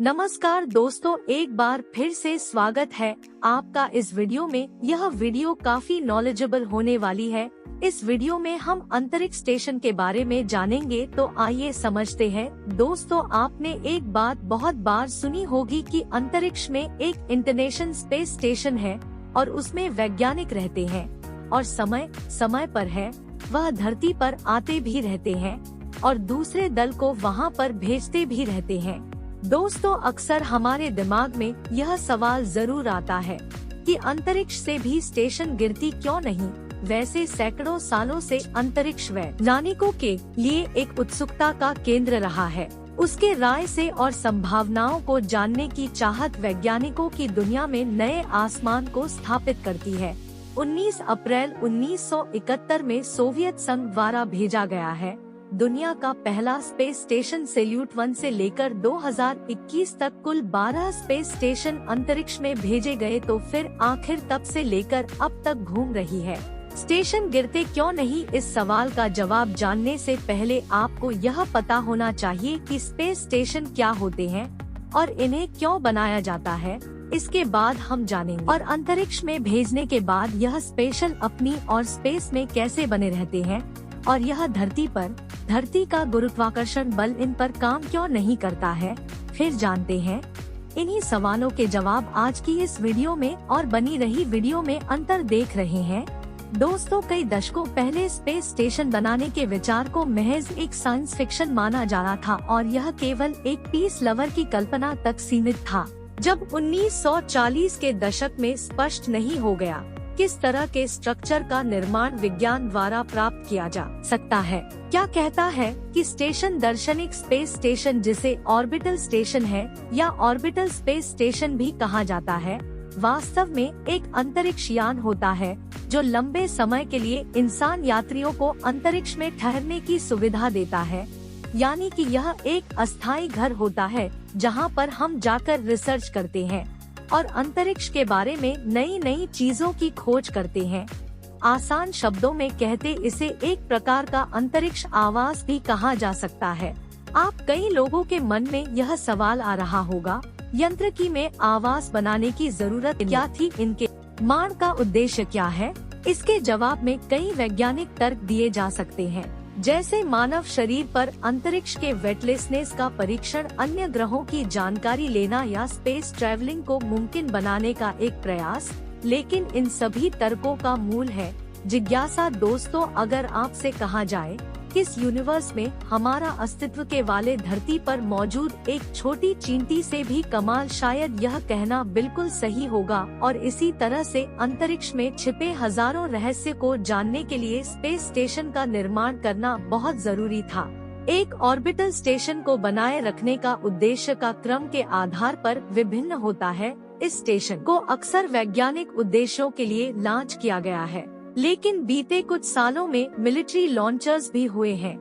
नमस्कार दोस्तों, एक बार फिर से स्वागत है आपका इस वीडियो में। यह वीडियो काफी नॉलेजेबल होने वाली है। इस वीडियो में हम अंतरिक्ष स्टेशन के बारे में जानेंगे, तो आइए समझते हैं। दोस्तों, आपने एक बात बहुत बार सुनी होगी कि अंतरिक्ष में एक इंटरनेशनल स्पेस स्टेशन है और उसमें वैज्ञानिक रहते हैं और समय समय पर है वह धरती पर आते भी रहते हैं और दूसरे दल को वहां पर भेजते भी रहते हैं। दोस्तों, अक्सर हमारे दिमाग में यह सवाल जरूर आता है कि अंतरिक्ष से भी स्टेशन गिरती क्यों नहीं। वैसे सैकड़ों सालों से अंतरिक्ष वैज्ञानिकों के लिए एक उत्सुकता का केंद्र रहा है। उसके राय से और संभावनाओं को जानने की चाहत वैज्ञानिकों की दुनिया में नए आसमान को स्थापित करती है। 19 अप्रैल 1971 में सोवियत संघ द्वारा भेजा गया है दुनिया का पहला स्पेस स्टेशन सैल्यूट 1 से लेकर 2021 तक कुल 12 स्पेस स्टेशन अंतरिक्ष में भेजे गए, तो फिर आखिर तब से लेकर अब तक घूम रही है। स्टेशन गिरते क्यों नहीं, इस सवाल का जवाब जानने से पहले आपको यह पता होना चाहिए कि स्पेस स्टेशन क्या होते हैं और इन्हें क्यों बनाया जाता है। इसके बाद हम जानेंगे और अंतरिक्ष में भेजने के बाद यह स्पेशल अपनी और स्पेस में कैसे बने रहते हैं और यह धरती का गुरुत्वाकर्षण बल इन पर काम क्यों नहीं करता है। फिर जानते हैं इन्हीं सवालों के जवाब आज की इस वीडियो में, और बनी रही वीडियो में अंतर देख रहे हैं। दोस्तों, कई दशकों पहले स्पेस स्टेशन बनाने के विचार को महज एक साइंस फिक्शन माना जाना था और यह केवल एक पीस लवर की कल्पना तक सीमित था। जब 1940 के दशक में स्पष्ट नहीं हो गया किस तरह के स्ट्रक्चर का निर्माण विज्ञान द्वारा प्राप्त किया जा सकता है। क्या कहता है कि स्टेशन दर्शनिक स्पेस स्टेशन, जिसे ऑर्बिटल स्टेशन है या ऑर्बिटल स्पेस स्टेशन भी कहा जाता है, वास्तव में एक अंतरिक्ष यान होता है जो लंबे समय के लिए इंसान यात्रियों को अंतरिक्ष में ठहरने की सुविधा देता है। यानी कि यह एक अस्थायी घर होता है जहां पर हम जाकर रिसर्च करते हैं और अंतरिक्ष के बारे में नई नई चीजों की खोज करते हैं। आसान शब्दों में कहते इसे एक प्रकार का अंतरिक्ष आवास भी कहा जा सकता है। आप कई लोगों के मन में यह सवाल आ रहा होगा, यंत्रिकी में आवास बनाने की जरूरत क्या थी, इनके निर्माण का उद्देश्य क्या है। इसके जवाब में कई वैज्ञानिक तर्क दिए जा सकते हैं, जैसे मानव शरीर पर अंतरिक्ष के वेटलेसनेस का परीक्षण, अन्य ग्रहों की जानकारी लेना या स्पेस ट्रैवलिंग को मुमकिन बनाने का एक प्रयास। लेकिन इन सभी तर्कों का मूल है जिज्ञासा। दोस्तों, अगर आपसे कहा जाए किस यूनिवर्स में हमारा अस्तित्व के वाले धरती पर मौजूद एक छोटी चींटी से भी कमाल, शायद यह कहना बिल्कुल सही होगा। और इसी तरह से अंतरिक्ष में छिपे हजारों रहस्य को जानने के लिए स्पेस स्टेशन का निर्माण करना बहुत जरूरी था। एक ऑर्बिटल स्टेशन को बनाए रखने का उद्देश्य का क्रम के आधार पर विभिन्न होता है। इस स्टेशन को अक्सर वैज्ञानिक उद्देश्यों के लिए लॉन्च किया गया है, लेकिन बीते कुछ सालों में मिलिट्री लॉन्चर्स भी हुए हैं।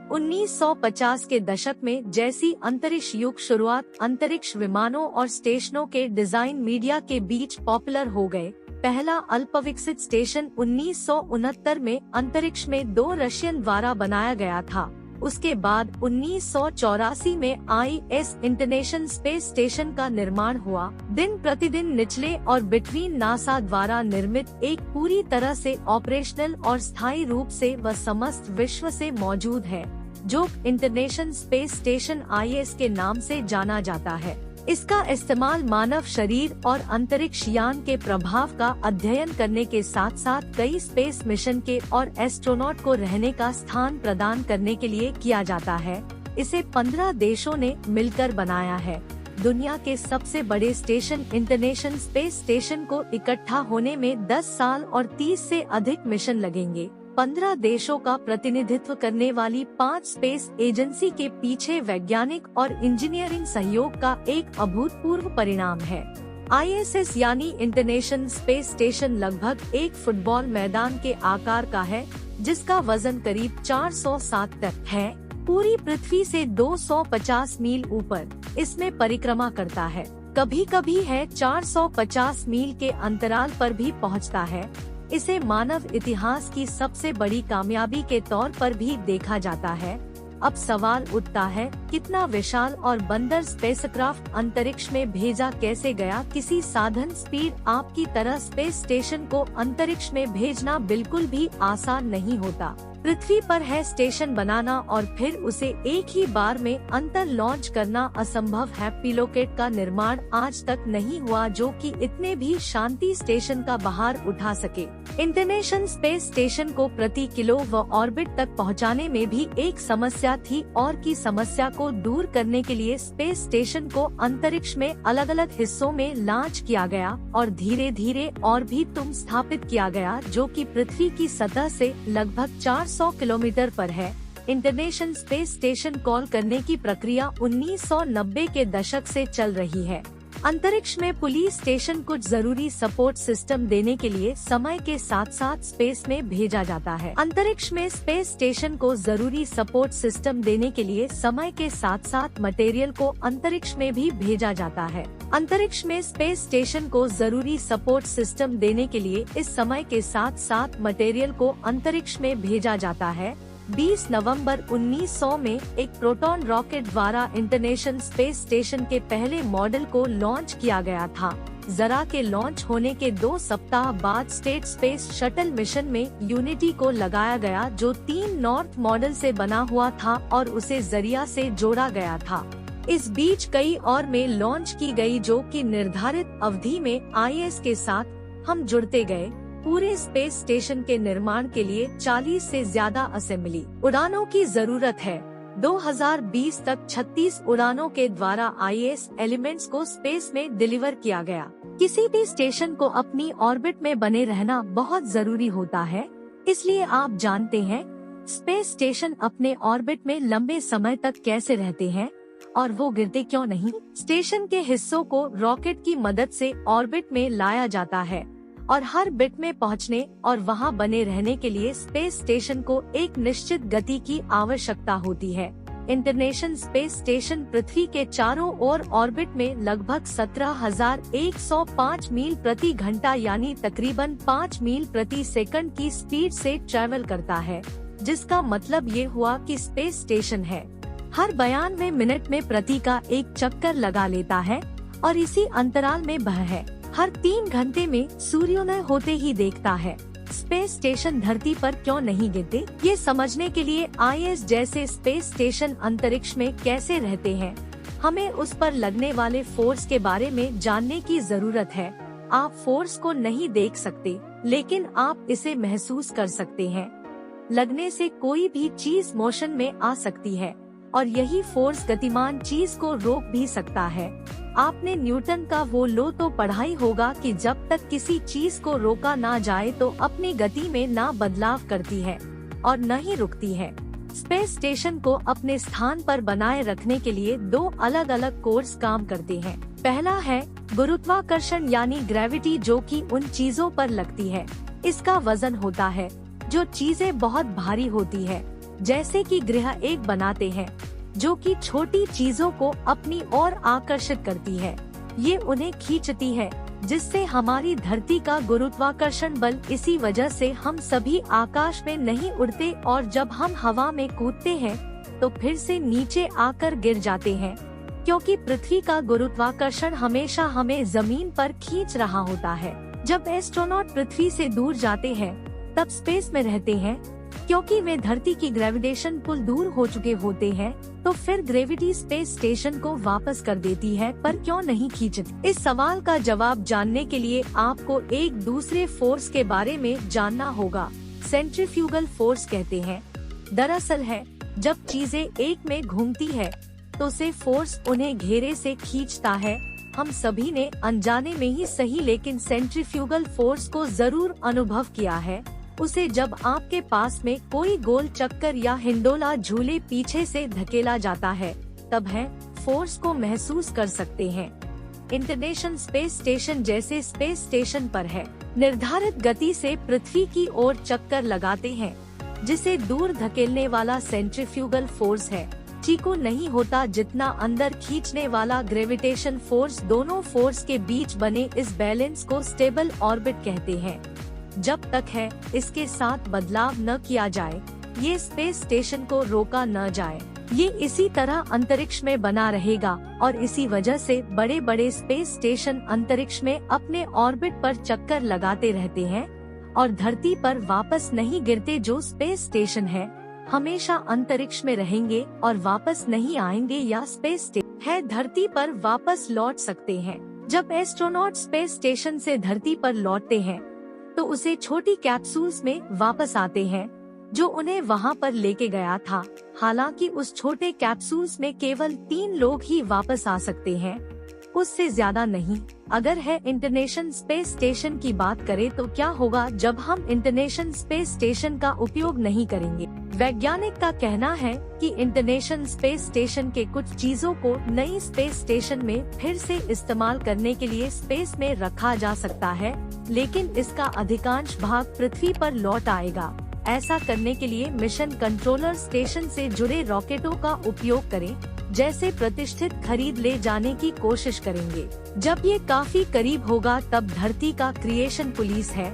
1950 के दशक में जैसी अंतरिक्ष युग शुरुआत, अंतरिक्ष विमानों और स्टेशनों के डिजाइन मीडिया के बीच पॉपुलर हो गए। पहला अल्पविकसित स्टेशन 1969 में अंतरिक्ष में 2 रशियन द्वारा बनाया गया था। उसके बाद 1984 में IS इंटरनेशनल स्पेस स्टेशन का निर्माण हुआ। दिन प्रतिदिन निचले और बिटवीन नासा द्वारा निर्मित एक पूरी तरह से ऑपरेशनल और स्थायी रूप से व समस्त विश्व से मौजूद है, जो इंटरनेशनल स्पेस स्टेशन IS के नाम से जाना जाता है। इसका इस्तेमाल मानव शरीर और अंतरिक्ष यान के प्रभाव का अध्ययन करने के साथ साथ कई स्पेस मिशन के और एस्ट्रोनॉट को रहने का स्थान प्रदान करने के लिए किया जाता है। इसे 15 देशों ने मिलकर बनाया है। दुनिया के सबसे बड़े स्टेशन इंटरनेशनल स्पेस स्टेशन को इकट्ठा होने में 10 साल और 30 से अधिक मिशन लगेंगे। 15 देशों का प्रतिनिधित्व करने वाली 5 स्पेस एजेंसी के पीछे वैज्ञानिक और इंजीनियरिंग सहयोग का एक अभूतपूर्व परिणाम है। ISS यानी इंटरनेशनल स्पेस स्टेशन लगभग एक फुटबॉल मैदान के आकार का है, जिसका वजन करीब 407 टन है। पूरी पृथ्वी से 250 मील ऊपर इसमें परिक्रमा करता है। कभी कभी है 450 मील के अंतराल पर भी पहुंचता है। इसे मानव इतिहास की सबसे बड़ी कामयाबी के तौर पर भी देखा जाता है। अब सवाल उठता है, कितना विशाल और बंदर स्पेसक्राफ्ट अंतरिक्ष में भेजा कैसे गया? किसी साधन स्पीड आप की तरह स्पेस स्टेशन को अंतरिक्ष में भेजना बिल्कुल भी आसान नहीं होता। पृथ्वी पर है स्टेशन बनाना और फिर उसे एक ही बार में अंतर लॉन्च करना असंभव है। पिलोकेट का निर्माण आज तक नहीं हुआ जो कि इतने भी शांति स्टेशन का बाहर उठा सके। इंटरनेशनल स्पेस स्टेशन को प्रति किलो व ऑर्बिट तक पहुंचाने में भी एक समस्या थी और की समस्या को दूर करने के लिए स्पेस स्टेशन को अंतरिक्ष में अलग अलग हिस्सों में लॉन्च किया गया और धीरे धीरे और भी स्थापित किया गया जो कि पृथ्वी की सतह से लगभग 400 किलोमीटर पर है। इंटरनेशनल स्पेस स्टेशन कॉल करने की प्रक्रिया 1990 के दशक से चल रही है। अंतरिक्ष में पुलिस स्टेशन कुछ जरूरी सपोर्ट सिस्टम देने के लिए समय के साथ साथ स्पेस में भेजा जाता है। अंतरिक्ष में स्पेस स्टेशन को जरूरी सपोर्ट सिस्टम देने के लिए समय के साथ साथ मटेरियल को अंतरिक्ष में भी भेजा जाता है। अंतरिक्ष में स्पेस स्टेशन को जरूरी सपोर्ट सिस्टम देने के लिए इस समय के साथ साथ मटेरियल को अंतरिक्ष में भेजा जाता है। 20 नवंबर 1900 में एक प्रोटॉन रॉकेट द्वारा इंटरनेशनल स्पेस स्टेशन के पहले मॉडल को लॉन्च किया गया था। जरा के लॉन्च होने के 2 सप्ताह बाद स्टेट स्पेस शटल मिशन में यूनिटी को लगाया गया जो 3 नॉर्थ मॉडल से बना हुआ था और उसे जरिया से जोड़ा गया था। इस बीच कई और में लॉन्च की गई जो कि निर्धारित अवधि में IS के साथ हम जुड़ते गए। पूरे स्पेस स्टेशन के निर्माण के लिए 40 से ज्यादा असेंबली उड़ानों की जरूरत है। 2020 तक 36 उड़ानों के द्वारा IS एलिमेंट्स को स्पेस में डिलीवर किया गया। किसी भी स्टेशन को अपनी ऑर्बिट में बने रहना बहुत जरूरी होता है, इसलिए आप जानते हैं स्पेस स्टेशन अपने ऑर्बिट में लंबे समय तक कैसे रहते हैं और वो गिरते क्यों नहीं। स्टेशन के हिस्सों को रॉकेट की मदद से ऑर्बिट में लाया जाता है और हर बिट में पहुंचने और वहां बने रहने के लिए स्पेस स्टेशन को एक निश्चित गति की आवश्यकता होती है। इंटरनेशनल स्पेस स्टेशन पृथ्वी के चारों ओर ऑर्बिट में लगभग 17,105 मील प्रति घंटा यानी तकरीबन 5 मील प्रति सेकंड की स्पीड से ट्रैवल करता है, जिसका मतलब ये हुआ कि स्पेस स्टेशन है हर 92 मिनट में प्रति का एक चक्कर लगा लेता है और इसी अंतराल में वह है हर 3 घंटे में सूर्योदय होते ही देखता है। स्पेस स्टेशन धरती पर क्यों नहीं गिरते, ये समझने के लिए IS जैसे स्पेस स्टेशन अंतरिक्ष में कैसे रहते हैं, हमें उस पर लगने वाले फोर्स के बारे में जानने की जरूरत है। आप फोर्स को नहीं देख सकते, लेकिन आप इसे महसूस कर सकते हैं। लगने से कोई भी चीज मोशन में आ सकती है और यही फोर्स गतिमान चीज को रोक भी सकता है। आपने न्यूटन का वो लॉ तो पढ़ा ही होगा कि जब तक किसी चीज को रोका ना जाए तो अपनी गति में ना बदलाव करती है और न ही रुकती है। स्पेस स्टेशन को अपने स्थान पर बनाए रखने के लिए 2 अलग अलग कोर्स काम करते हैं। पहला है गुरुत्वाकर्षण यानी ग्रेविटी, जो कि उन चीजों पर लगती है। इसका वजन होता है जो चीजें बहुत भारी होती है, जैसे कि ग्रह एक बनाते हैं, जो कि छोटी चीजों को अपनी ओर आकर्षित करती है। ये उन्हें खींचती है, जिससे हमारी धरती का गुरुत्वाकर्षण बल, इसी वजह से हम सभी आकाश में नहीं उड़ते और जब हम हवा में कूदते हैं तो फिर से नीचे आकर गिर जाते हैं, क्योंकि पृथ्वी का गुरुत्वाकर्षण हमेशा हमें जमीन पर खींच रहा होता है। जब एस्ट्रोनॉट पृथ्वी से दूर जाते हैं तब स्पेस में रहते हैं, क्योंकि वे धरती की ग्रेविटेशन पुल दूर हो चुके होते हैं, तो फिर ग्रेविटी स्पेस स्टेशन को वापस कर देती है, पर क्यों नहीं खींचती। इस सवाल का जवाब जानने के लिए आपको एक दूसरे फोर्स के बारे में जानना होगा। सेंट्रीफ्यूगल फोर्स कहते हैं। दरअसल है जब चीजें एक में घूमती है तो से फोर्स उन्हें घेरे से खींचता है। हम सभी ने अनजाने में ही सही, लेकिन सेंट्रीफ्यूगल फोर्स को जरूर अनुभव किया है। उसे जब आपके पास में कोई गोल चक्कर या हिंडोला झूले पीछे से धकेला जाता है, तब है फोर्स को महसूस कर सकते हैं। इंटरनेशनल स्पेस स्टेशन जैसे स्पेस स्टेशन पर है निर्धारित गति से पृथ्वी की ओर चक्कर लगाते हैं, जिसे दूर धकेलने वाला सेंट्रीफ्यूगल फोर्स है। चीकू नहीं होता जितना अंदर खींचने वाला ग्रेविटेशन फोर्स। दोनों फोर्स के बीच बने इस बैलेंस को स्टेबल ऑर्बिट कहते हैं। जब तक है इसके साथ बदलाव न किया जाए, ये स्पेस स्टेशन को रोका न जाए। ये इसी तरह अंतरिक्ष में बना रहेगा और इसी वजह से बड़े बड़े स्पेस स्टेशन अंतरिक्ष में अपने ऑर्बिट पर चक्कर लगाते रहते हैं और धरती पर वापस नहीं गिरते। जो स्पेस स्टेशन है हमेशा अंतरिक्ष में रहेंगे और वापस नहीं आएंगे, या स्पेस स्टेशन है धरती पर वापस लौट सकते हैं। जब एस्ट्रोनॉट स्पेस स्टेशन से धरती पर लौटते हैं तो उसे छोटी कैप्सूल्स में वापस आते हैं जो उन्हें वहां पर लेके गया था। हालांकि उस छोटे कैप्सूल्स में केवल 3 लोग ही वापस आ सकते हैं, उससे ज्यादा नहीं। अगर है इंटरनेशनल स्पेस स्टेशन की बात करें तो क्या होगा जब हम इंटरनेशनल स्पेस स्टेशन का उपयोग नहीं करेंगे। वैज्ञानिक का कहना है कि इंटरनेशनल स्पेस स्टेशन के कुछ चीजों को नई स्पेस स्टेशन में फिर से इस्तेमाल करने के लिए स्पेस में रखा जा सकता है, लेकिन इसका अधिकांश भाग पृथ्वी पर लौट आएगा। ऐसा करने के लिए मिशन कंट्रोलर स्टेशन से जुड़े रॉकेटों का उपयोग करें, जैसे प्रतिष्ठित खरीद ले जाने की कोशिश करेंगे। जब ये काफी करीब होगा तब धरती का क्रिएशन पुलिस है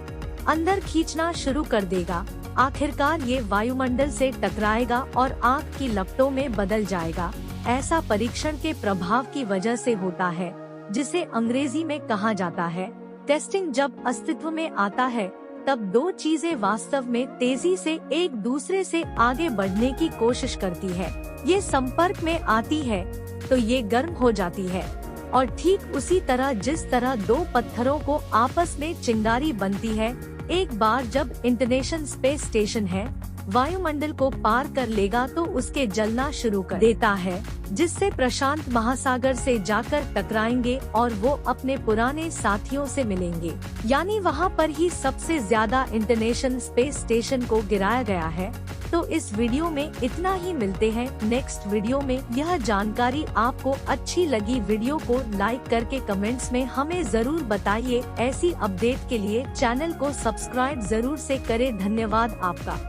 अंदर खींचना शुरू कर देगा। आखिरकार ये वायुमंडल से टकराएगा और आग की लपटों में बदल जाएगा। ऐसा परीक्षण के प्रभाव की वजह से होता है, जिसे अंग्रेजी में कहा जाता है टेस्टिंग। जब अस्तित्व में आता है तब 2 चीजें वास्तव में तेजी से एक दूसरे से आगे बढ़ने की कोशिश करती है। ये संपर्क में आती है तो ये गर्म हो जाती है, और ठीक उसी तरह जिस तरह 2 पत्थरों को आपस में चिंगारी बनती है। एक बार जब इंटरनेशनल स्पेस स्टेशन है वायुमंडल को पार कर लेगा तो उसके जलना शुरू कर देता है, जिससे प्रशांत महासागर से जाकर टकराएंगे और वो अपने पुराने साथियों से मिलेंगे। यानी वहाँ पर ही सबसे ज्यादा इंटरनेशनल स्पेस स्टेशन को गिराया गया है। तो इस वीडियो में इतना ही, मिलते हैं नेक्स्ट वीडियो में। यह जानकारी आपको अच्छी लगी वीडियो को लाइक करके कमेंट्स में हमें जरूर बताइए। ऐसी अपडेट के लिए चैनल को सब्सक्राइब जरूर से करें। धन्यवाद आपका।